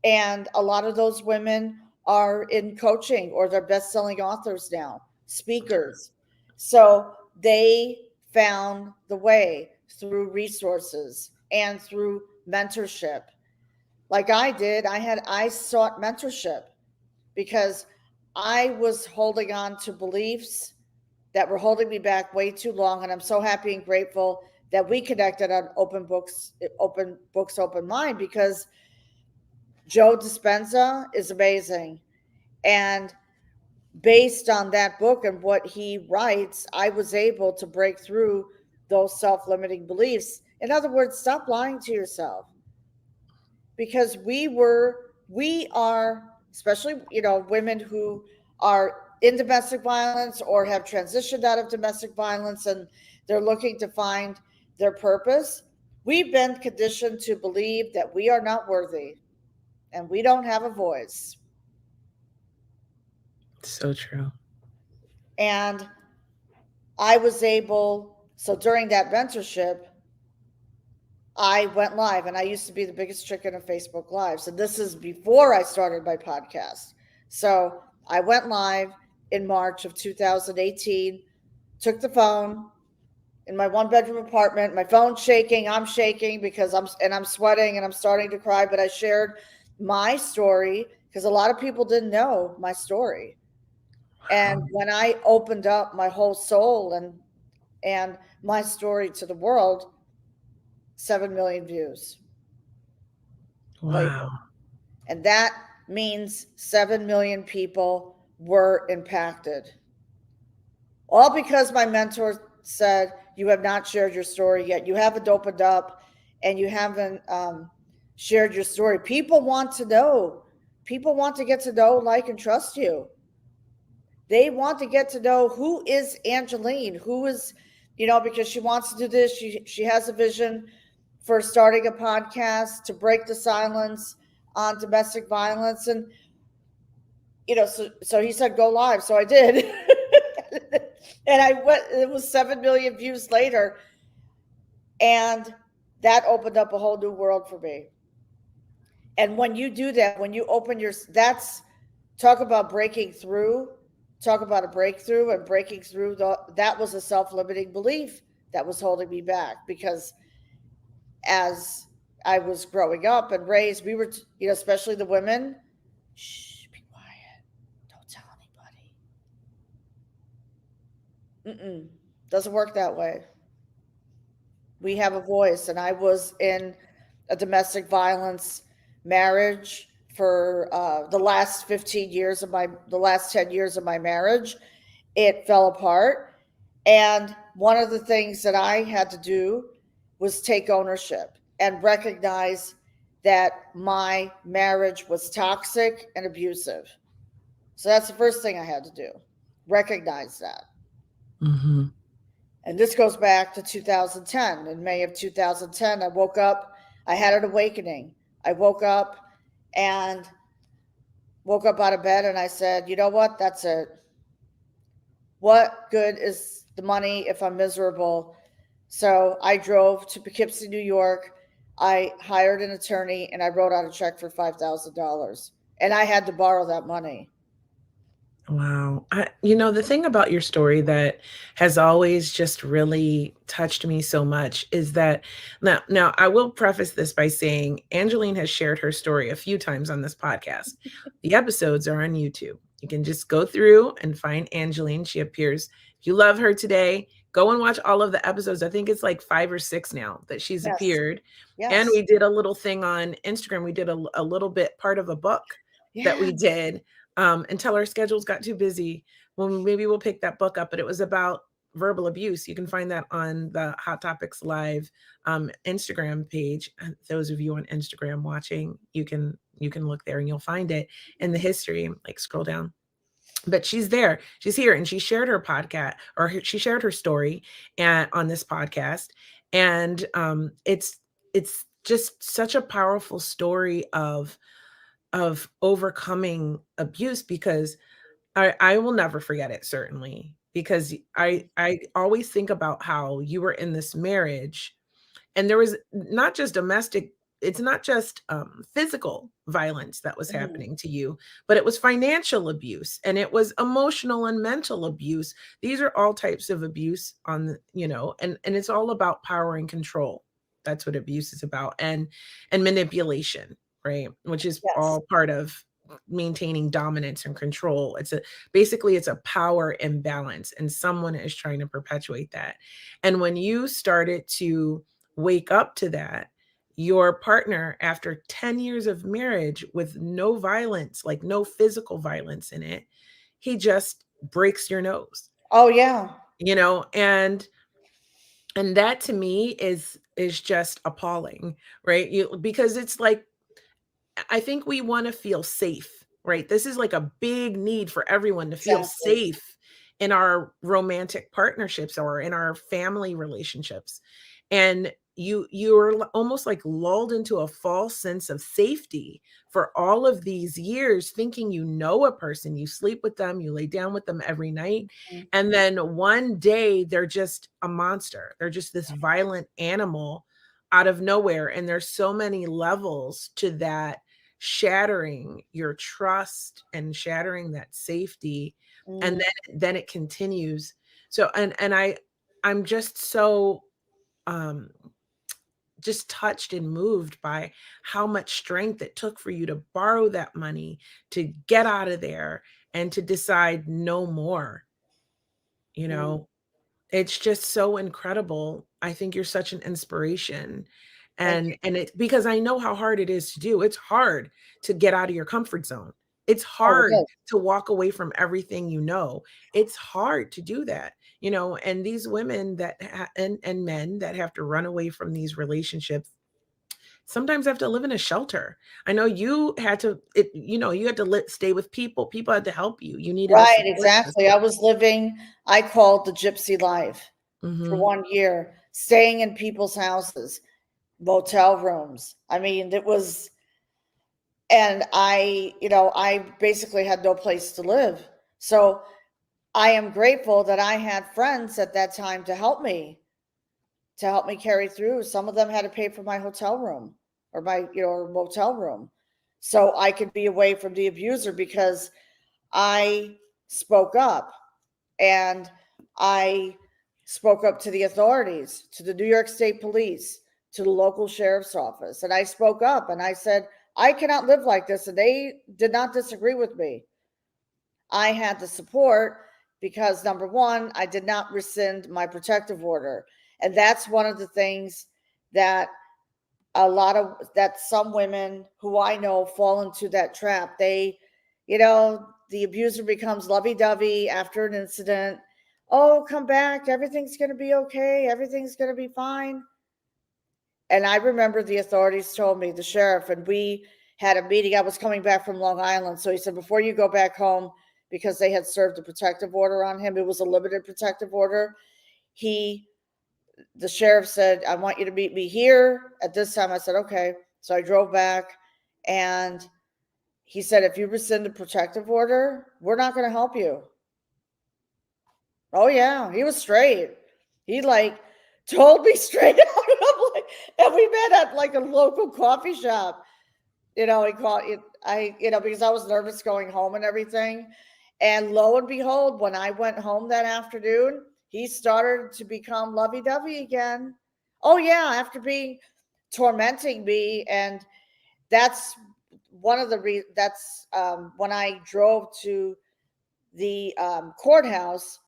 And a lot of those women are in coaching or they're best-selling authors now, speakers. So they found the way through resources and through mentorship. Like I did, I sought mentorship because I was holding on to beliefs that were holding me back way too long. And I'm so happy and grateful that we connected on open mind, because Joe Dispenza is amazing. And based on that book and what he writes, I was able to break through those self limiting beliefs. In other words, stop lying to yourself, because we are, especially, women who are in domestic violence or have transitioned out of domestic violence and they're looking to find their purpose. We've been conditioned to believe that we are not worthy and we don't have a voice. So true. And I was able, so during that mentorship, I went live, and I used to be the biggest chicken of Facebook Lives. And this is before I started my podcast. So I went live in March of 2018, took the phone in my one bedroom apartment, my phone's shaking, I'm shaking because I'm sweating and I'm starting to cry, but I shared my story because a lot of people didn't know my story. And Wow. when I opened up my whole soul and my story to the world, 7 million views later. Wow. And that means 7 million people were impacted. All because my mentor said, "You have not shared your story yet. You haven't opened up and you haven't shared your story." People want to know. People want to get to know, like, and trust you. They want to get to know who is Angeline, who is, because she wants to do this. She has a vision for starting a podcast to break the silence on domestic violence. And so he said go live, so I did. And I went, it was 7 million views later, and that opened up a whole new world for me. And when you do that, when you open your, that's, talk about breaking through, talk about a breakthrough. And breaking through, that was a self-limiting belief that was holding me back, because as I was growing up and raised, we were, especially the women, shh, be quiet, don't tell anybody. Doesn't work that way. We have a voice. And I was in a domestic violence marriage for the last 10 years of my marriage. It fell apart. And one of the things that I had to do was take ownership and recognize that my marriage was toxic and abusive. So that's the first thing I had to do, recognize that. Mm-hmm. And this goes back to 2010. In May of 2010, I woke up, I had an awakening. I and woke up out of bed and I said, you know what? That's it. What good is the money if I'm miserable? So I drove to Poughkeepsie, New York. I hired an attorney and I wrote out a check for $5,000. And I had to borrow that money. Wow. The thing about your story that has always just really touched me so much is that now I will preface this by saying Angeline has shared her story a few times on this podcast. The episodes are on YouTube. You can just go through and find Angeline. She appears. If you love her today, go and watch all of the episodes. I think it's like 5 or 6 now that she's Yes. appeared. And Yes. we did a little thing on Instagram. We did a little bit part of a book that we Yes. did until our schedules got too busy. Well, maybe we'll pick that book up, but it was about verbal abuse. You can find that on the Hot Topics Live Instagram page. And those of you on Instagram watching, you can look there and you'll find it in the history. Like scroll down. But she's there. She's here, and she shared her podcast, or she shared her story, and on this podcast, and it's just such a powerful story of overcoming abuse, because I will never forget it, certainly, because I always think about how you were in this marriage and there was not just domestic it's not just physical violence that was Mhm. happening to you, but it was financial abuse, and it was emotional and mental abuse. These are all types of abuse and it's all about power and control. That's what abuse is about, and manipulation, right? Which is Yes. all part of maintaining dominance and control. Basically it's a power imbalance, and someone is trying to perpetuate that. And when you started to wake up to that, your partner, after 10 years of marriage with no violence, like no physical violence in it, he just breaks your nose, Oh yeah. you know, and that to me is just appalling, right? Because it's like, I think we want to feel safe, right? This is like a big need for everyone to feel Exactly. safe in our romantic partnerships or in our family relationships. And you're almost like lulled into a false sense of safety for all of these years, thinking you know a person, you sleep with them, you lay down with them every night, Mhm. and then one day they're just a monster. They're just this violent animal out of nowhere. And there's so many levels to that, shattering your trust and shattering that safety. And Mhm. then it continues. So I'm just so um just touched and moved by how much strength it took for you to borrow that money, to get out of there, and to decide no more, you Mhm. know. It's just so incredible. I think you're such an inspiration. Thank And it, because I know how hard it is to do. It's hard to get out of your comfort zone. It's you. Oh, it hard is. to walk away from everything you know. It's hard to do that, and these women and men that have to run away from these relationships sometimes have to live in a shelter. I know you had to, you had to stay with people. People had to help you. You needed a Right, support exactly. system. I was living, I called the gypsy life for Hmm. 1 year, staying in people's houses, motel rooms. I mean, it was, and I basically had no place to live. So I am grateful that I had friends at that time to help me carry through. Some of them had to pay for my hotel room or my, motel room so I could be away from the abuser because I spoke up and I spoke up to the authorities, to the New York State Police, to the local sheriff's office. And I spoke up and I said, I cannot live like this. And they did not disagree with me. I had the support because number one, I did not rescind my protective order. And that's one of the things that some women who I know fall into that trap. The abuser becomes lovey dovey after an incident. Oh, come back. Everything's going to be okay. Everything's going to be fine. And I remember the authorities told me, the sheriff, and we had a meeting. I was coming back from Long Island. So he said, before you go back home, because they had served a protective order on him, it was a limited protective order. He, the sheriff said, I want you to meet me here at this time. I said, okay. So I drove back and he said, if you rescind the protective order, we're not going to help you. Oh yeah, he was straight. He like told me straight out. And I'm like, and we met at like a local coffee shop. He called it. Because I was nervous going home and everything. And lo and behold, when I went home that afternoon, he started to become lovey dovey again. Oh yeah, after being tormenting me, and that's one of the reasons. That's when I drove to the courthouse.